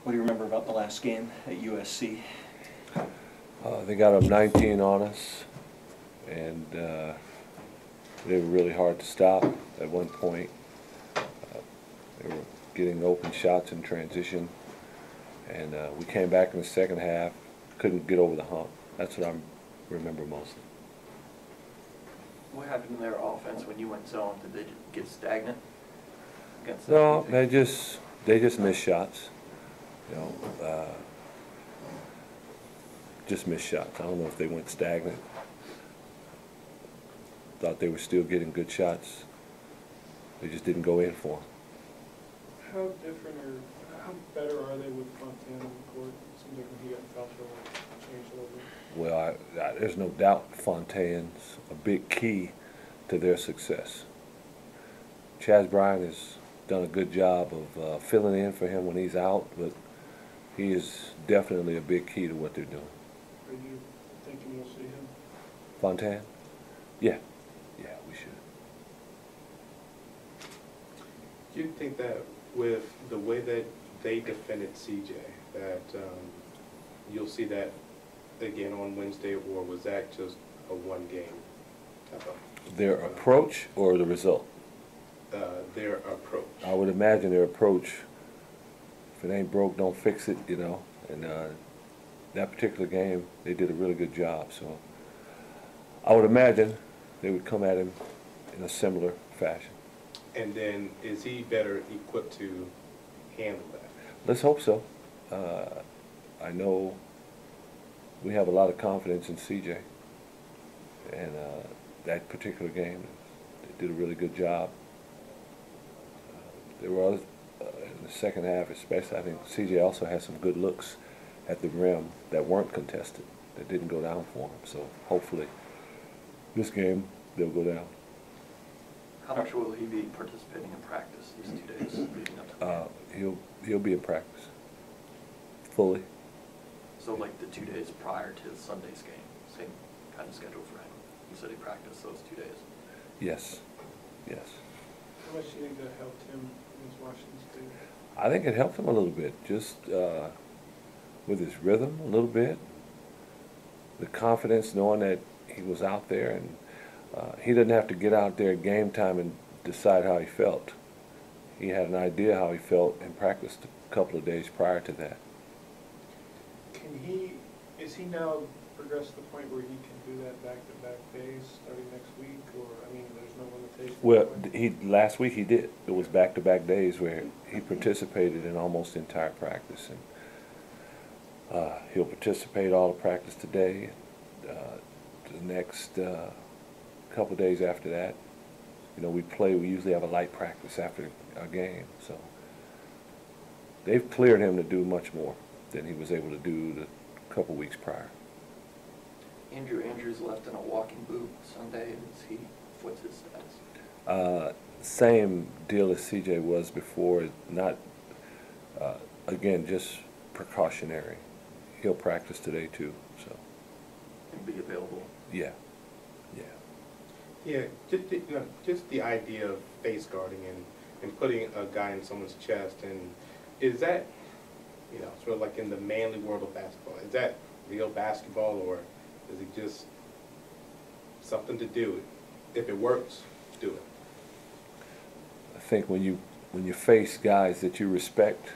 What do you remember about the last game at USC? They got up 19 on us, and they were really hard to stop at one point. They were getting open shots in transition, and we came back in the second half, couldn't get over the hump. That's what I remember mostly. What happened to their offense when you went zone? Did they get stagnant? No, they just missed shots. You know, just missed shots. I don't know if they went stagnant. Thought they were still getting good shots. They just didn't go in for them. How different or how better are they with Fontana on the court? It seems like when he got in foul trouble, it changed a little bit. Well, there's no doubt Fontaine's a big key to their success. Chaz Bryant has done a good job of filling in for him when he's out, but he is definitely a big key to what they're doing. Are you thinking we'll see him? Fontane? Yeah. Yeah, we should. Do you think that with the way that they defended CJ, that you'll see that again on Wednesday, or was that just a one-game type of? Their approach or the result? Their approach. I would imagine their approach, if it ain't broke, don't fix it, you know. And that particular game, they did a really good job. So I would imagine they would come at him in a similar fashion. And then, is he better equipped to handle that? Let's hope so. I know we have a lot of confidence in CJ. And that particular game, they did a really good job. There were others, in the second half especially, I think CJ also had some good looks at the rim that weren't contested, that didn't go down for him. So hopefully this game they'll go down. How much will he be participating in practice these 2 days leading up to the game? He'll be in practice fully. So like the 2 days prior to Sunday's game, same kind of schedule for him. You said he practiced those 2 days. Yes, yes. How much do you think that helped him against Washington State? I think it helped him a little bit, just with his rhythm a little bit, the confidence knowing that he was out there, and he didn't have to get out there at game time and decide how he felt. He had an idea how he felt and practiced a couple of days prior to that. Is he now progressed to the point where he can do that back-to-back days starting next week, or, I mean, there's no limitation? Well, last week he did. It was back-to-back days where he participated in almost the entire practice, and he'll participate all the practice today. The next couple of days after that, you know, we usually have a light practice after a game, so they've cleared him to do much more than he was able to do the couple weeks prior. Andrews left in a walking boot Sunday. What's his status? Same deal as CJ was before. Not again, just precautionary. He'll practice today too. So. And be available. Yeah. Yeah. Yeah, just the idea of face guarding and putting a guy in someone's chest, and is that, you know, sort of like in the manly world of basketball, is that real basketball, or is it just something to do? If it works, do it. I think when you face guys that you respect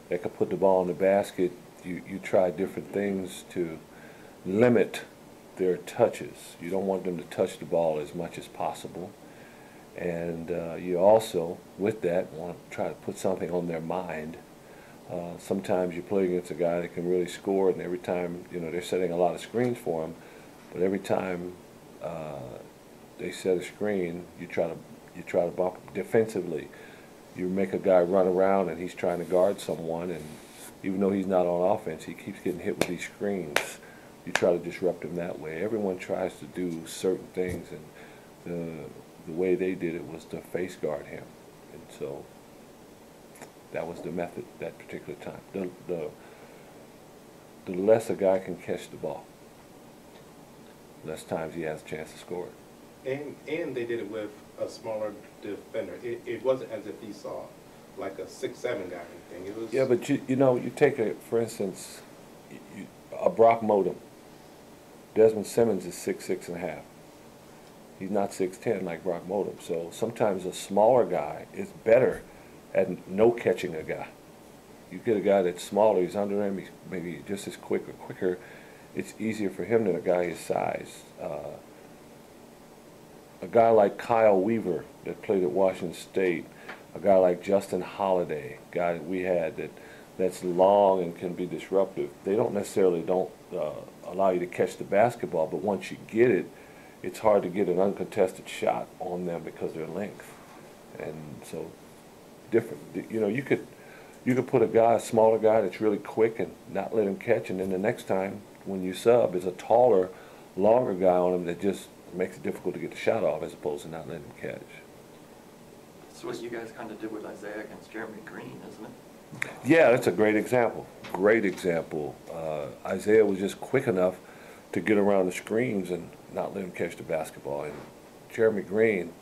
that can put the ball in the basket, you try different things to limit their touches. You don't want them to touch the ball as much as possible. And you also, with that, want to try to put something on their mind. Sometimes you play against a guy that can really score, and every time, you know, they're setting a lot of screens for him, but every time they set a screen, you try to bump defensively. You make a guy run around and he's trying to guard someone, and even though he's not on offense, he keeps getting hit with these screens. You try to disrupt him that way. Everyone tries to do certain things, and the way they did it was to face guard him, and so that was the method that particular time. The less a guy can catch the ball, less times he has a chance to score it. And they did it with a smaller defender. It wasn't as if he saw like a 6'7" guy or anything. It was. Yeah, but you know, you take for instance, a Brock Modem. Desmond Simmons is 6'6.5". He's not 6'10" like Brock Modem. So sometimes a smaller guy is better at no catching a guy. You get a guy that's smaller, he's under him, he's maybe just as quick or quicker. It's easier for him than a guy his size. A guy like Kyle Weaver that played at Washington State, a guy like Justin Holiday, guy that we had that's long and can be disruptive. They don't necessarily allow you to catch the basketball, but once you get it, it's hard to get an uncontested shot on them because of their length. And so different. You know, you could put a smaller guy that's really quick and not let him catch, and then the next time when you sub is a taller, longer guy on him that just makes it difficult to get the shot off as opposed to not letting him catch. That's what you guys kind of did with Isaiah against Jeremy Green, isn't it? Yeah, that's a great example. Great example. Isaiah was just quick enough to get around the screens and not let him catch the basketball. And Jeremy Green,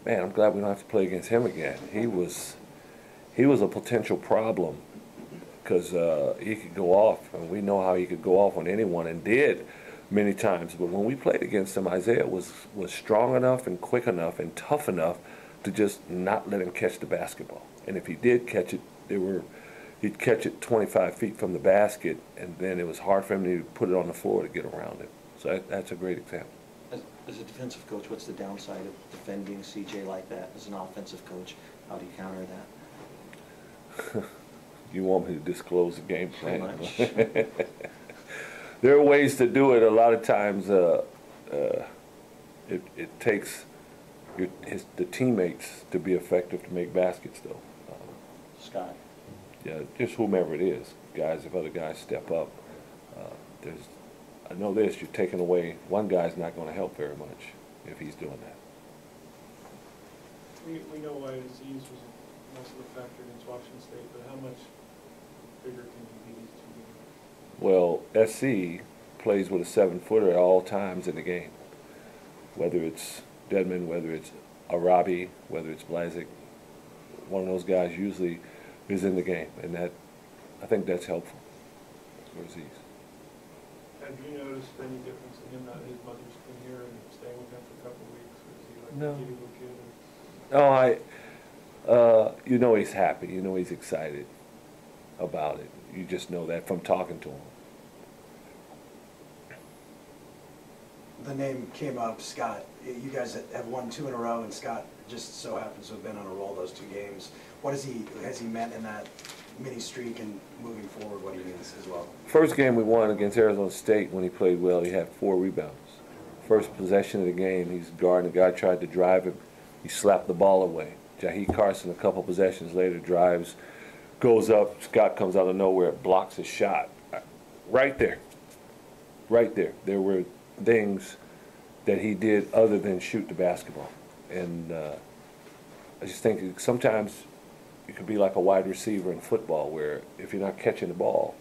man, I'm glad we don't have to play against him again. He was a potential problem because he could go off, and we know how he could go off on anyone and did many times. But when we played against him, Isaiah was strong enough and quick enough and tough enough to just not let him catch the basketball. And if he did catch it, he'd catch it 25 feet from the basket, and then it was hard for him to put it on the floor to get around it. So that's a great example. As a defensive coach, what's the downside of defending CJ like that? As an offensive coach, how do you counter that? You want me to disclose the game plan? Pretty much. There are ways to do it. A lot of times it takes the teammates to be effective to make baskets, though. Scott. Yeah, just whomever it is. Guys, if other guys step up, I know this, you're taking away, one guy's not going to help very much if he's doing that. We know why Aziz was most of the factor against Washington State, but how much bigger can you be these two games? Well, SC plays with a 7-footer at all times in the game. Whether it's Dedmon, whether it's Arabi, whether it's Blazic, one of those guys usually is in the game, and I think that's helpful for Aziz. Have you noticed any difference in him, not his mother's been here and staying with him for a couple of weeks? Or is he like No. a kitty little kid? No, you know he's happy. You know he's excited about it. You just know that from talking to him. The name came up, Scott. You guys have won 2 in a row, and Scott just so happens to have been on a roll those 2 games. What has he meant in that mini streak, and moving forward, what he means as well? First game we won against Arizona State, when he played well, he had 4 rebounds. First possession of the game, he's guarding, the guy tried to drive him, he slapped the ball away. Jaheed Carson, a couple possessions later, drives, goes up, Scott comes out of nowhere, blocks his shot. Right there. Right there. There were things that he did other than shoot the basketball. And I just think sometimes it could be like a wide receiver in football, where if you're not catching the ball,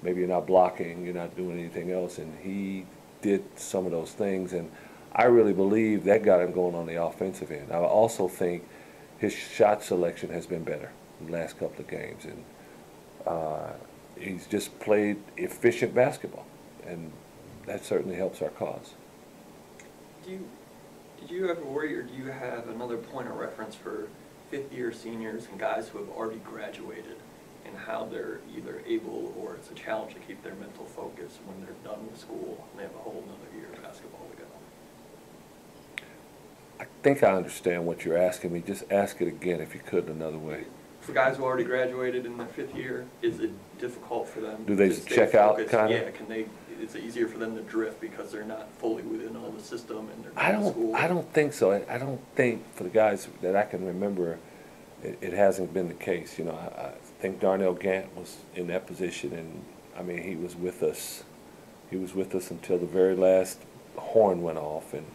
maybe you're not blocking, you're not doing anything else, and he did some of those things, and I really believe that got him going on the offensive end. I also think his shot selection has been better in the last couple of games, and he's just played efficient basketball, and that certainly helps our cause. Did you ever worry, or do you have another point of reference for fifth-year seniors and guys who have already graduated, and how they're either able or it's a challenge to keep their mental focus when they're done with school and they have a whole another year of basketball to go? I think I understand what you're asking me. Just ask it again if you could another way. For guys who already graduated in their 5th year, is it difficult for them Do they to stay check out, focused? kinda? Yeah, is it easier for them to drift because they're not fully within all the system and they're going to school? I don't think so. I don't think, for the guys that I can remember, it hasn't been the case. You know, I think Darnell Gant was in that position, and I mean, he was with us. He was with us until the very last horn went off, and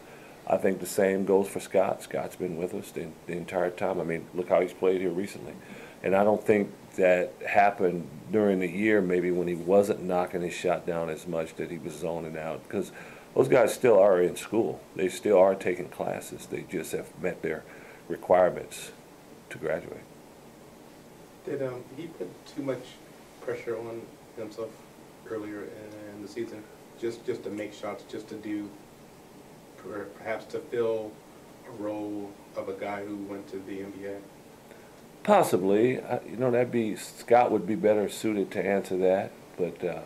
I think the same goes for Scott. Scott's been with us the entire time. I mean, look how he's played here recently. And I don't think that happened during the year, maybe when he wasn't knocking his shot down as much, that he was zoning out, because those guys still are in school. They still are taking classes. They just have met their requirements to graduate. Did he put too much pressure on himself earlier in the season? Just to make shots, just to do, perhaps to fill a role of a guy who went to the NBA? Possibly. You know, Scott would be better suited to answer that. But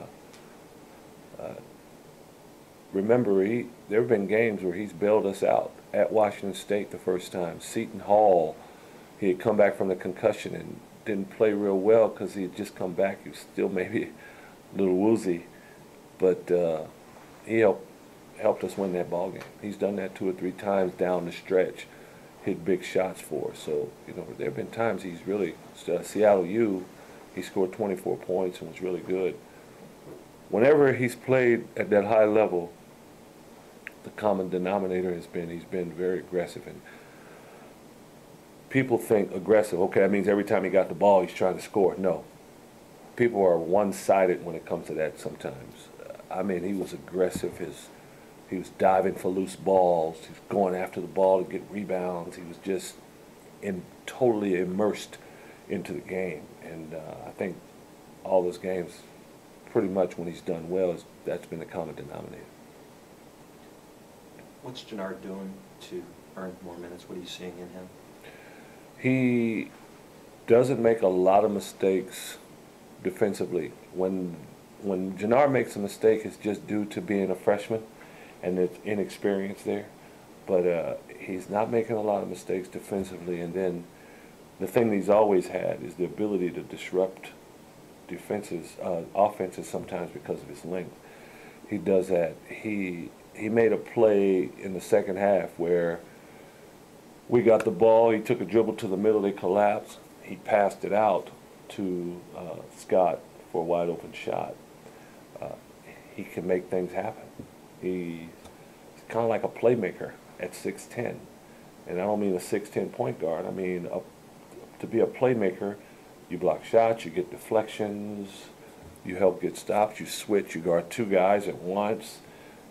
remember, there have been games where he's bailed us out. At Washington State the first time, Seton Hall, he had come back from the concussion and didn't play real well because he had just come back. He was still maybe a little woozy, but he helped us win that ball game. He's done that 2 or 3 times down the stretch, hit big shots for us. So, you know, there have been times he's really, Seattle U, he scored 24 points and was really good. Whenever he's played at that high level, the common denominator has been he's been very aggressive. And people think aggressive, okay, that means every time he got the ball he's trying to score. No. People are one-sided when it comes to that sometimes. I mean, he was aggressive. He was diving for loose balls. He was going after the ball to get rebounds. He was just totally immersed into the game. And I think all those games, pretty much when he's done well, that's been the common denominator. What's Jannard doing to earn more minutes? What are you seeing in him? He doesn't make a lot of mistakes defensively. When Jannard makes a mistake, it's just due to being a freshman and it's inexperience there. But he's not making a lot of mistakes defensively. And then the thing that he's always had is the ability to disrupt offenses sometimes because of his length. He does that. He made a play in the second half where we got the ball, he took a dribble to the middle, they collapsed, he passed it out to Scott for a wide open shot. He can make things happen. He's kind of like a playmaker at 6'10". And I don't mean a 6'10" point guard, I mean to be a playmaker, you block shots, you get deflections, you help get stops, you switch, you guard 2 guys at once,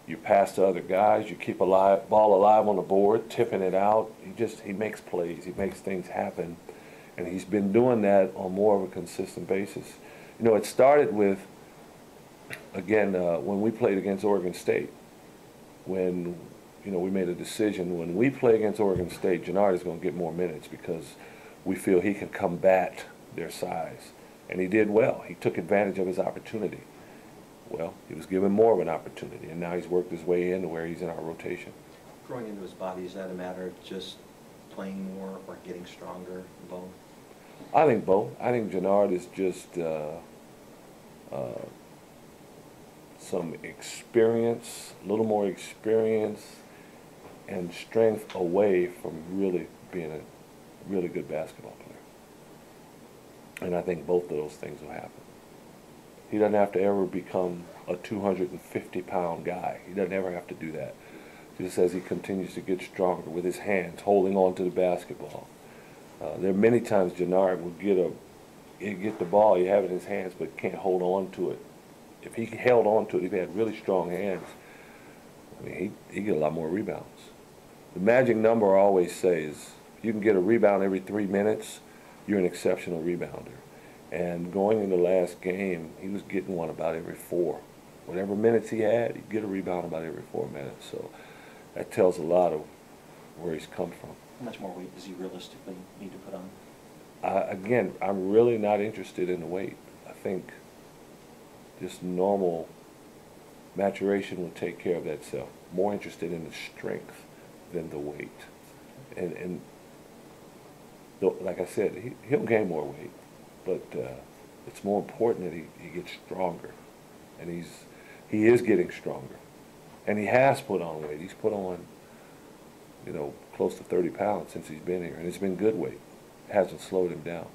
you pass to other guys, you keep ball alive on the board, tipping it out. He makes plays, he makes things happen. And he's been doing that on more of a consistent basis. You know, it started with, again, when we played against Oregon State. When, you know, we made a decision, when we play against Oregon State, Jannard is going to get more minutes because we feel he can combat their size. And he did well. He took advantage of his opportunity. Well, he was given more of an opportunity, and now he's worked his way into where he's in our rotation. Growing into his body, is that a matter of just playing more or getting stronger, both? I think both. I think Jannard is just some experience, a little more experience and strength away from really being a really good basketball player. And I think both of those things will happen. He doesn't have to ever become a 250-pound guy. He doesn't ever have to do that. Just as he continues to get stronger with his hands, holding on to the basketball. There are many times Jannard will get the ball, he have it in his hands, but can't hold on to it. If he held on to it, if he had really strong hands, I mean, he'd get a lot more rebounds. The magic number I always say is, if you can get a rebound every 3 minutes, you're an exceptional rebounder. And going into the last game, he was getting one about every 4. Whatever minutes he had, he'd get a rebound about every 4 minutes. So that tells a lot of where he's come from. How much more weight does he realistically need to put on? Again, I'm really not interested in the weight. I think just normal maturation will take care of that self. More interested in the strength than the weight. And like I said, he'll gain more weight. But it's more important that he gets stronger, and he is getting stronger, and he has put on weight. He's put on, you know, close to 30 pounds since he's been here, and it's been good weight. It hasn't slowed him down.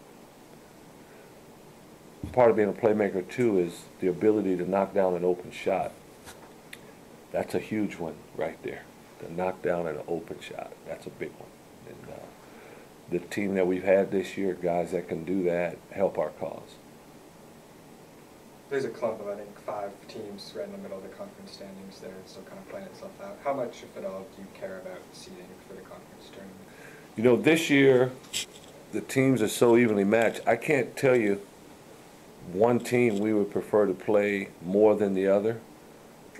Part of being a playmaker too is the ability to knock down an open shot. That's a huge one right there. To knock down an open shot, that's a big one. And the team that we've had this year, guys that can do that, help our cause. There's a clump of, I think, 5 teams right in the middle of the conference standings there, still kind of playing itself out. How much, if at all, do you care about seeding for the conference tournament? You know, this year the teams are so evenly matched. I can't tell you one team we would prefer to play more than the other,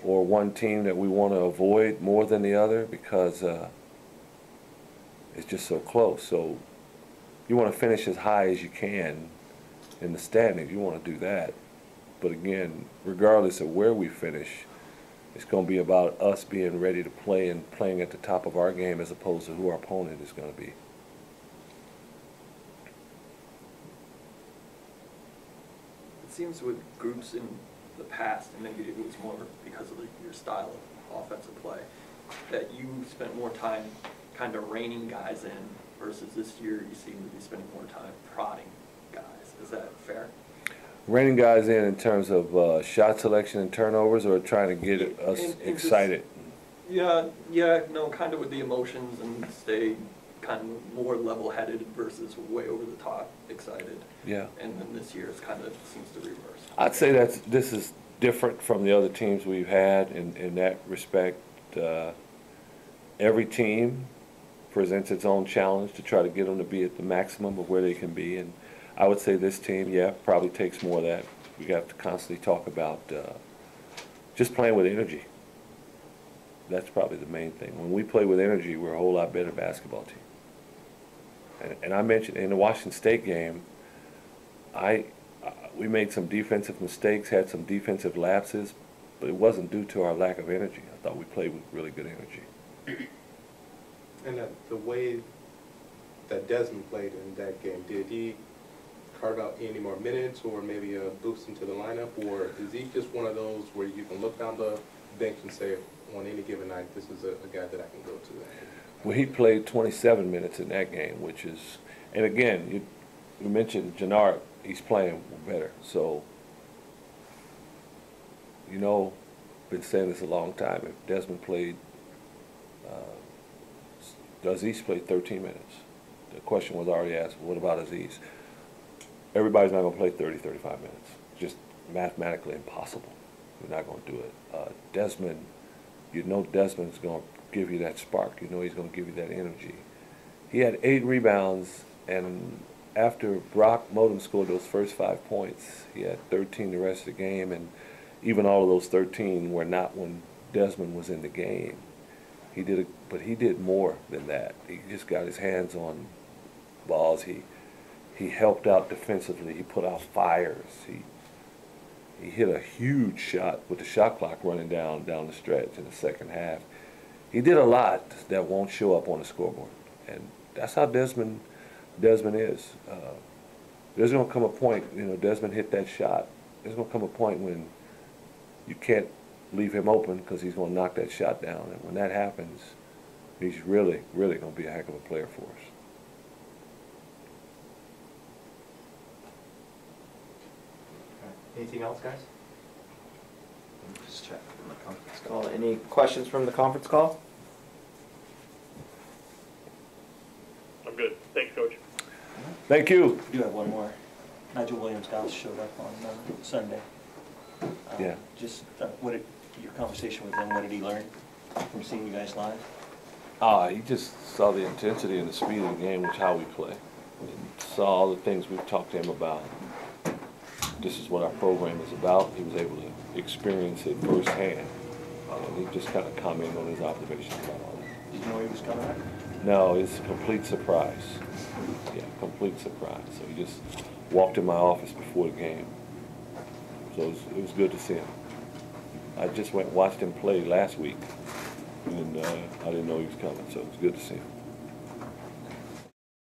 or one team that we want to avoid more than the other, because it's just so close. So you want to finish as high as you can in the standings. You want to do that. But again, regardless of where we finish, it's going to be about us being ready to play and playing at the top of our game as opposed to who our opponent is going to be. It seems with groups in the past, and maybe it was more because of your style of offensive play, that you spent more time kind of reining guys in versus this year you seem to be spending more time prodding guys. Is that fair? Reining guys in terms of shot selection and turnovers, or trying to get us excited? No, kind of with the emotions and stay kind of more level-headed versus way over the top excited. Yeah. And then this year it's kind of seems to reverse. I'd say this is different from the other teams we've had in that respect. Every team presents its own challenge to try to get them to be at the maximum of where they can be, and I would say this team, probably takes more of that. We have to constantly talk about just playing with energy. That's probably the main thing. When we play with energy, we're a whole lot better basketball team. And I mentioned in the Washington State game, we made some defensive mistakes, had some defensive lapses, but it wasn't due to our lack of energy. I thought we played with really good energy. And the way that Desmond played in that game, did he carve out any more minutes or maybe a boost into the lineup, or is he just one of those where you can look down the bench and say, on any given night, this is a guy that I can go to? Well, he played 27 minutes in that game, which is, and again, you mentioned Jannard, he's playing better. So, been saying this a long time. If Desmond played, Aziz played 13 minutes. The question was already asked, what about Aziz? Everybody's not going to play 30, 35 minutes. Just mathematically impossible. You're not going to do it. Desmond, Desmond's going to give you that spark. He's going to give you that energy. He had 8 rebounds, and after Brock Modem scored those first 5 points, he had 13 the rest of the game, and even all of those 13 were not when Desmond was in the game. But he did more than that. He just got his hands on balls. He helped out defensively. He put out fires. He hit a huge shot with the shot clock running down the stretch in the second half. He did a lot that won't show up on the scoreboard, and that's how Desmond is. There's going to come a point, Desmond hit that shot. There's going to come a point when you can't leave him open because he's going to knock that shot down, and when that happens, he's really, really going to be a heck of a player for us. Anything else, guys? Just check from the conference Call. Any questions from the conference call? I'm good. Thanks, Coach. Thank you. We do have one more. Nigel Williams-Goss showed up on Sunday. Yeah. Just your conversation with him, what did he learn from seeing you guys live? He just saw the intensity and the speed of the game, which is how we play. And saw all the things we've talked to him about. This is what our program is about. He was able to experience it firsthand. And he just kind of commented on his observations about all that. Did you know he was coming up? No, it's a complete surprise. Yeah, complete surprise. So he just walked in my office before the game. So it was good to see him. I just went and watched him play last week, and I didn't know he was coming, so it was good to see him.